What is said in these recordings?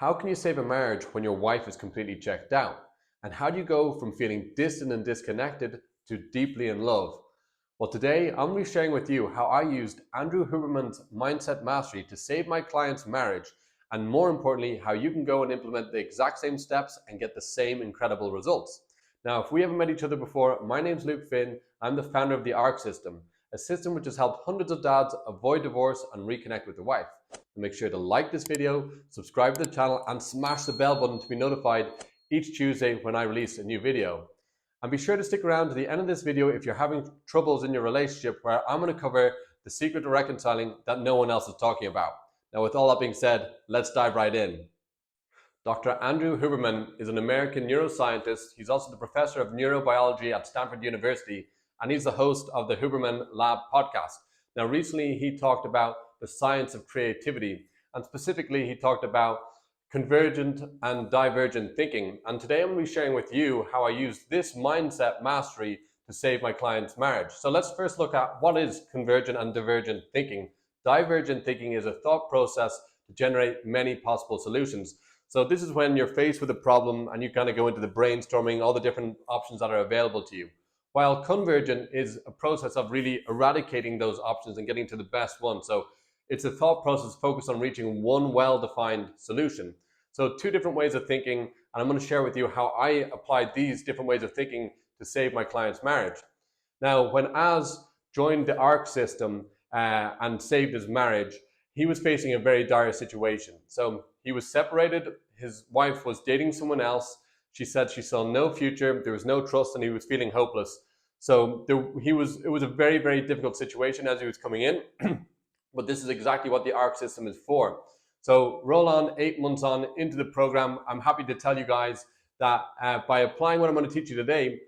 How can you save a marriage when your wife is completely checked out? And how do you go from feeling distant and disconnected to deeply in love? Well, today I'm going to be sharing with you how I used Andrew Huberman's Mindset Mastery to save my client's marriage, and more importantly, how you can go and implement the exact same steps and get the same incredible results. Now, if we haven't met each other before, my name's Luke Finn. I'm the founder of the ARC system, a system which has helped hundreds of dads avoid divorce and reconnect with their wife. Make sure to like this video, subscribe to the channel, and smash the bell button to be notified each Tuesday when I release a new video. And be sure to stick around to the end of this video if you're having troubles in your relationship, where I'm going to cover the secret to reconciling that no one else is talking about. Now, with all that being said, let's dive right in. Dr. Andrew Huberman is an American neuroscientist. He's also the professor of neurobiology at Stanford University, and he's the host of the Huberman Lab podcast. Now, recently he talked about the science of creativity, and specifically he talked about convergent and divergent thinking. And today I'm going to be sharing with you how I use this mindset mastery to save my client's marriage. So let's first look at what is convergent and divergent thinking. Divergent thinking is a thought process to generate many possible solutions. So this is when you're faced with a problem and you kind of go into the brainstorming, all the different options that are available to you. While convergent is a process of really eradicating those options and getting to the best one. So it's a thought process focused on reaching one well-defined solution. So two different ways of thinking, and I'm going to share with you how I applied these different ways of thinking to save my client's marriage. Now, when Az joined the ARC system and saved his marriage, he was facing a very dire situation. So he was separated, his wife was dating someone else. She said she saw no future, there was no trust, and he was feeling hopeless. So it was a very, very difficult situation as he was coming in. But this is exactly what the ARC system is for. So roll on 8 months on into the program. I'm happy to tell you guys that by applying what I'm going to teach you today,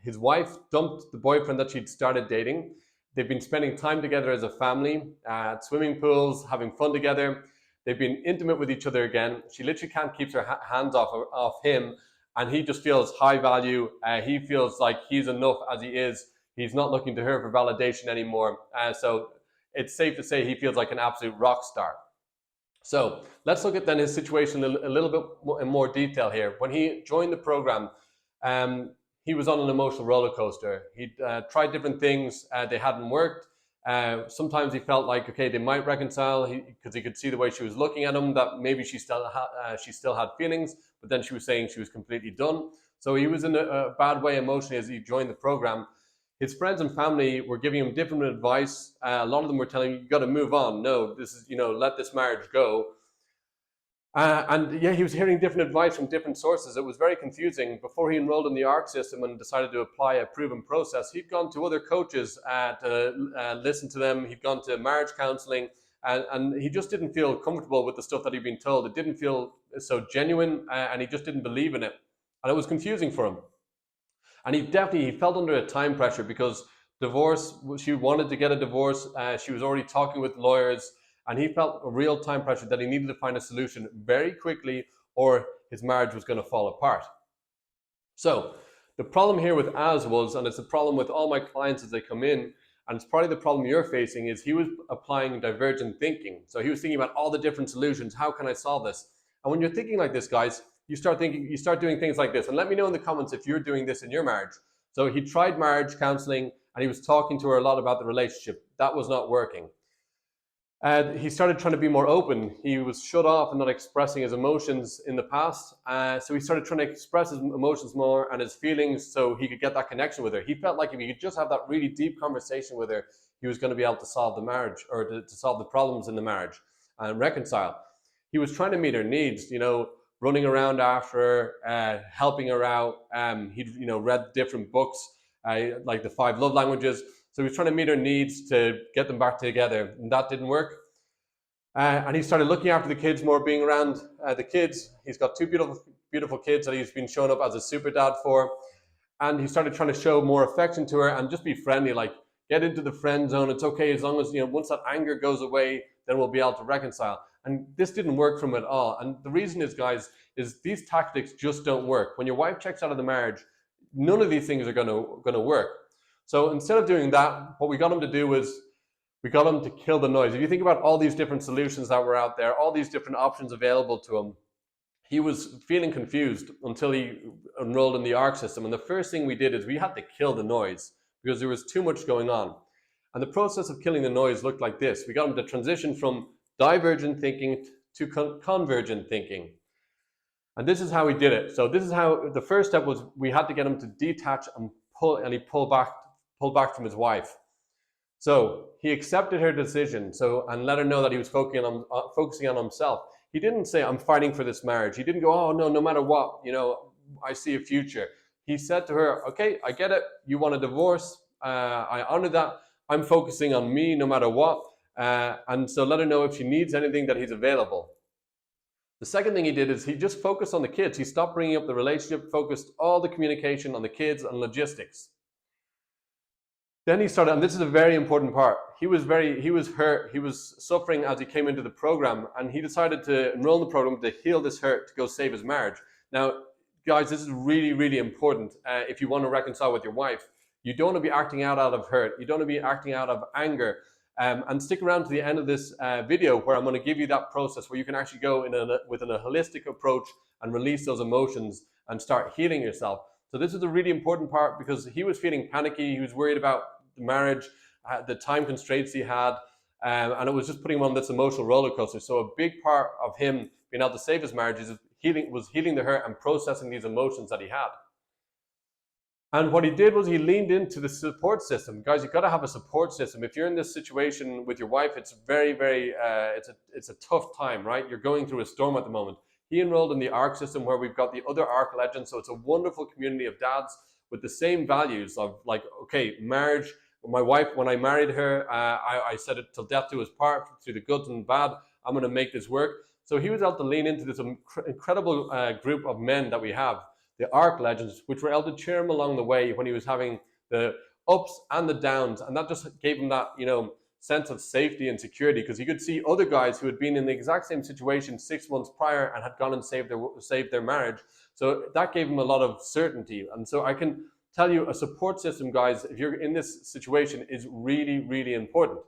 his wife dumped the boyfriend that she'd started dating. They've been spending time together as a family, at swimming pools, having fun together. They've been intimate with each other again. She literally can't keep her hands off him, and he just feels high value. He feels like he's enough as he is. He's not looking to her for validation anymore. So it's safe to say he feels like an absolute rock star. So let's look at then his situation a little bit in more detail here. When he joined the program, he was on an emotional roller coaster. He tried different things. They hadn't worked. Sometimes he felt like, okay, they might reconcile because he could see the way she was looking at him, that maybe she still had feelings, but then she was saying she was completely done. So he was in a bad way emotionally as he joined the program. His friends and family were giving him different advice. A lot of them were telling him, you got to move on. No, this is, let this marriage go. And yeah, he was hearing different advice from different sources. It was very confusing. Before he enrolled in the ARC system and decided to apply a proven process, he'd gone to other coaches to listen to them. He'd gone to marriage counseling, and he just didn't feel comfortable with the stuff that he'd been told. It didn't feel so genuine, and he just didn't believe in it. And it was confusing for him. And he felt under a time pressure because she wanted to get a divorce. She was already talking with lawyers, and he felt a real time pressure that he needed to find a solution very quickly or his marriage was going to fall apart. So the problem here with Az was, and it's a problem with all my clients as they come in, and it's probably the problem you're facing, is he was applying divergent thinking. So he was thinking about all the different solutions. How can I solve this? And when you're thinking like this, guys, you start doing things like this. And let me know in the comments if you're doing this in your marriage. So he tried marriage counseling and he was talking to her a lot about the relationship. That was not working. He started trying to be more open. He was shut off and not expressing his emotions in the past. So he started trying to express his emotions more and his feelings so he could get that connection with her. He felt like if he could just have that really deep conversation with her, he was going to be able to solve the marriage, or to solve the problems in the marriage and reconcile. He was trying to meet her needs, running around after her, helping her out. He'd read different books, like the 5 love languages. So he was trying to meet her needs to get them back together, and that didn't work. And he started looking after the kids more, being around the kids. He's got 2 beautiful kids that he's been showing up as a super dad for. And he started trying to show more affection to her and just be friendly, like get into the friend zone. It's okay as long as, once that anger goes away, then we'll be able to reconcile. And this didn't work for him at all. And the reason is, guys, is these tactics just don't work. When your wife checks out of the marriage, none of these things are going to work. So instead of doing that, what we got him to do was we got him to kill the noise. If you think about all these different solutions that were out there, all these different options available to him, he was feeling confused until he enrolled in the ARC system. And the first thing we did is we had to kill the noise because there was too much going on. And the process of killing the noise looked like this. We got him to transition from divergent thinking to convergent thinking. And this is how we did it. So this is how the first step was. We had to get him to detach and pull, and he pulled back from his wife. So he accepted her decision. And let her know that he was focusing on himself. He didn't say, I'm fighting for this marriage. He didn't go, oh no, no matter what, I see a future. He said to her, okay, I get it. You want a divorce. I honor that. I'm focusing on me no matter what. And so let her know if she needs anything that he's available. The second thing he did is he just focused on the kids. He stopped bringing up the relationship, focused all the communication on the kids and logistics. Then he started, and this is a very important part. He was hurt. He was suffering as he came into the program, and he decided to enroll in the program to heal this hurt, to go save his marriage. Now, guys, this is really, really important. If you want to reconcile with your wife, you don't want to be acting out of hurt. You don't want to be acting out of anger. And stick around to the end of this video where I'm going to give you that process where you can actually go with a holistic approach and release those emotions and start healing yourself. So this is a really important part because he was feeling panicky. He was worried about the marriage, the time constraints he had, and it was just putting him on this emotional roller coaster. So a big part of him being able to save his marriage is healing the hurt and processing these emotions that he had. And what he did was he leaned into the support system. Guys, you've got to have a support system. If you're in this situation with your wife, it's very, very, it's a tough time, right? You're going through a storm at the moment. He enrolled in the ARC system where we've got the other ARC legends. So it's a wonderful community of dads with the same values of like, okay, marriage. My wife, when I married her, I said it till death do us part, through the good and bad. I'm going to make this work. So he was able to lean into this incredible group of men that we have, the ARC legends, which were able to cheer him along the way when he was having the ups and the downs. And that just gave him that, sense of safety and security, because he could see other guys who had been in the exact same situation 6 months prior and had gone and saved their marriage. So that gave him a lot of certainty. And so I can tell you, a support system, guys, if you're in this situation, is really, really important.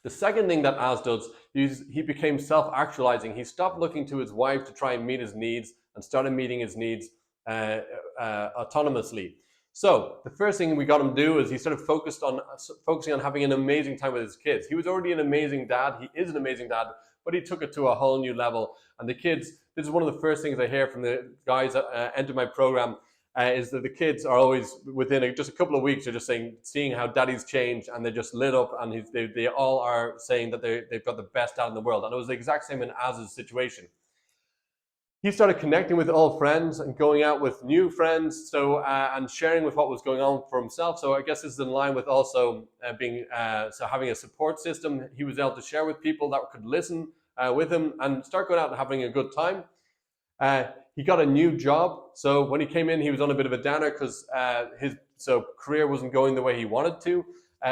The second thing that Az does is he became self-actualizing. He stopped looking to his wife to try and meet his needs and started meeting his needs autonomously. So the first thing we got him to do is he started focusing on having an amazing time with his kids. He was already an amazing dad. He is an amazing dad, but he took it to a whole new level. And the kids, this is one of the first things I hear from the guys that enter my program, is that the kids are always within just a couple of weeks, they're just seeing how daddy's changed, and they're just lit up, and they all are saying that they've got the best dad in the world. And it was the exact same in Az's situation. He started connecting with old friends and going out with new friends, and sharing with what was going on for himself. So I guess this is in line with also having a support system. He was able to share with people that could listen with him and start going out and having a good time. He got a new job. So when he came in, he was on a bit of a downer because his career wasn't going the way he wanted to.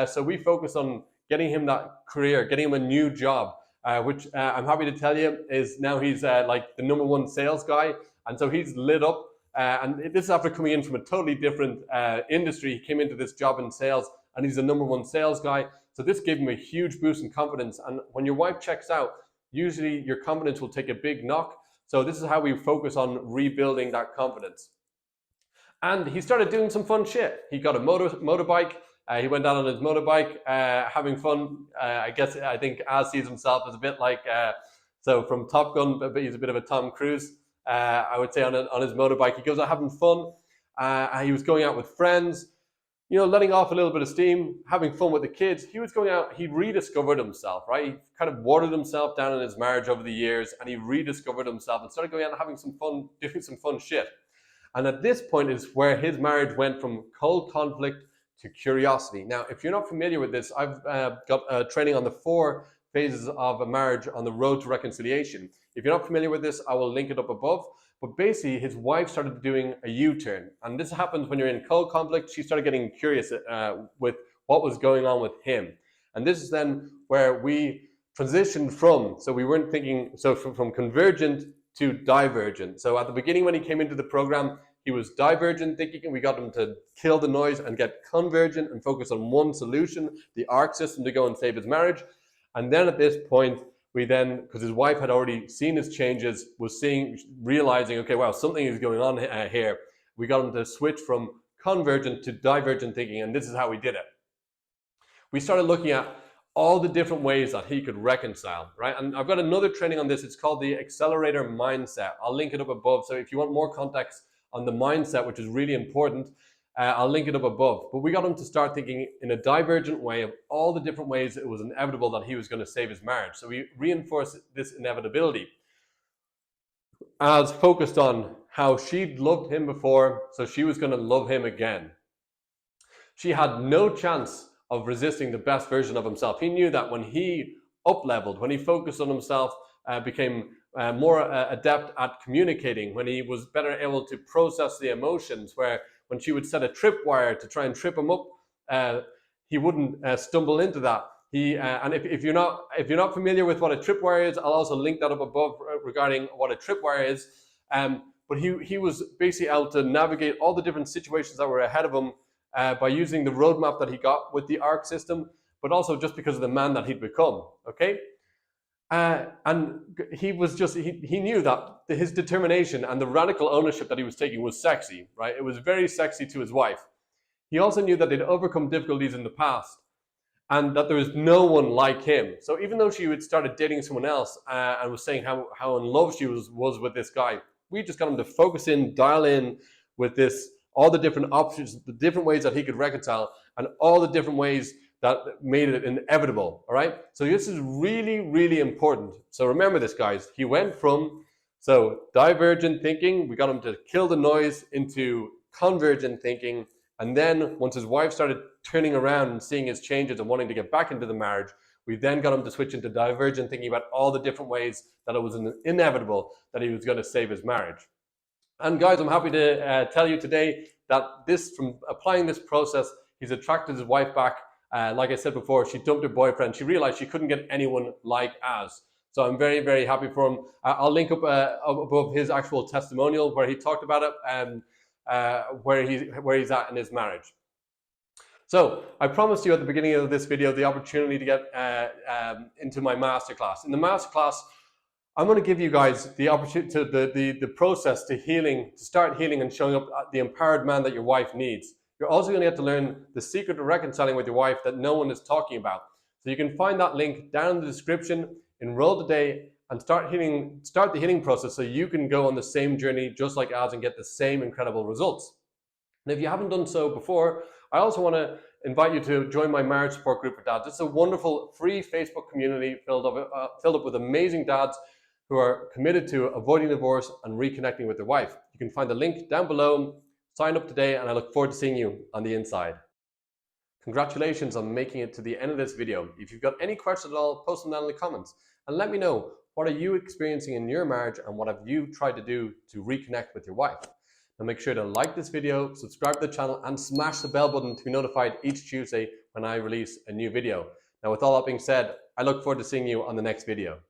So we focused on getting him that career, getting him a new job. Which I'm happy to tell you is now he's like the #1 sales guy. And so he's lit up. And this is after coming in from a totally different industry. He came into this job in sales, and he's the #1 sales guy. So this gave him a huge boost in confidence. And when your wife checks out, usually your confidence will take a big knock. So this is how we focus on rebuilding that confidence. And he started doing some fun shit. He got a motorbike. He went out on his motorbike, having fun. I think Az sees himself as a bit like, from Top Gun, but he's a bit of a Tom Cruise. I would say on his motorbike, he goes out having fun. He was going out with friends, letting off a little bit of steam, having fun with the kids. He was going out, he rediscovered himself, right? He kind of watered himself down in his marriage over the years, and he rediscovered himself and started going out and having some fun, doing some fun shit. And at this point is where his marriage went from cold conflict to curiosity. Now, if you're not familiar with this, I've got training on the 4 phases of a marriage on the road to reconciliation. If you're not familiar with this, I will link it up above. But basically, his wife started doing a U-turn. And this happens when you're in cold conflict. She started getting curious with what was going on with him. And this is then where we transitioned from convergent to divergent. So at the beginning, when he came into the program, he was divergent thinking, and we got him to kill the noise and get convergent and focus on one solution, the ARC system, to go and save his marriage. And then at this point, we then, because his wife had already seen his changes, was realizing, okay, wow, something is going on here. We got him to switch from convergent to divergent thinking, and this is how we did it. We started looking at all the different ways that he could reconcile, right? And I've got another training on this. It's called the Accelerator Mindset. I'll link it up above. So if you want more context on the mindset, which is really important, I'll link it up above. But we got him to start thinking in a divergent way of all the different ways it was inevitable that he was going to save his marriage. So we reinforced this inevitability as focused on how she'd loved him before, so she was going to love him again. She had no chance of resisting the best version of himself. He knew that when he up-leveled, when he focused on himself, became more adept at communicating, when he was better able to process the emotions, where when she would set a tripwire to try and trip him up, he wouldn't stumble into that. And if you're not familiar with what a tripwire is, I'll also link that up above regarding what a tripwire is. But he was basically able to navigate all the different situations that were ahead of him by using the roadmap that he got with the ARC system, but also just because of the man that he'd become, okay? And he knew that his determination and the radical ownership that he was taking was sexy, right? It was very sexy to his wife. He also knew that they'd overcome difficulties in the past and that there was no one like him. So even though she had started dating someone else and was saying how in love she was with this guy, we just got him to focus in, dial in with this, all the different options, the different ways that he could reconcile, and all the different ways that made it inevitable, all right? So this is really, really important. So remember this, guys. He went from, divergent thinking, we got him to kill the noise, into convergent thinking, and then once his wife started turning around and seeing his changes and wanting to get back into the marriage, we then got him to switch into divergent thinking about all the different ways that it was inevitable that he was going to save his marriage. And guys, I'm happy to tell you today that from applying this process, he's attracted his wife back. Like I said before, she dumped her boyfriend. She realized she couldn't get anyone like Az. So I'm very, very happy for him. I'll link up above his actual testimonial where he talked about it and where he's at in his marriage. So I promised you at the beginning of this video the opportunity to get into my masterclass. In the masterclass, I'm going to give you guys the opportunity to the process to healing, to start healing and showing up the empowered man that your wife needs. You're also going to get to learn the secret of reconciling with your wife that no one is talking about. So you can find that link down in the description, enroll today, and start the healing process so you can go on the same journey just like Az and get the same incredible results. And if you haven't done so before, I also want to invite you to join my marriage support group for dads. It's a wonderful free Facebook community filled up with amazing dads who are committed to avoiding divorce and reconnecting with their wife. You can find the link down below. Sign up today, and I look forward to seeing you on the inside. Congratulations on making it to the end of this video. If you've got any questions at all, post them down in the comments and let me know, what are you experiencing in your marriage and what have you tried to do to reconnect with your wife? Now make sure to like this video, subscribe to the channel, and smash the bell button to be notified each Tuesday when I release a new video. Now with all that being said, I look forward to seeing you on the next video.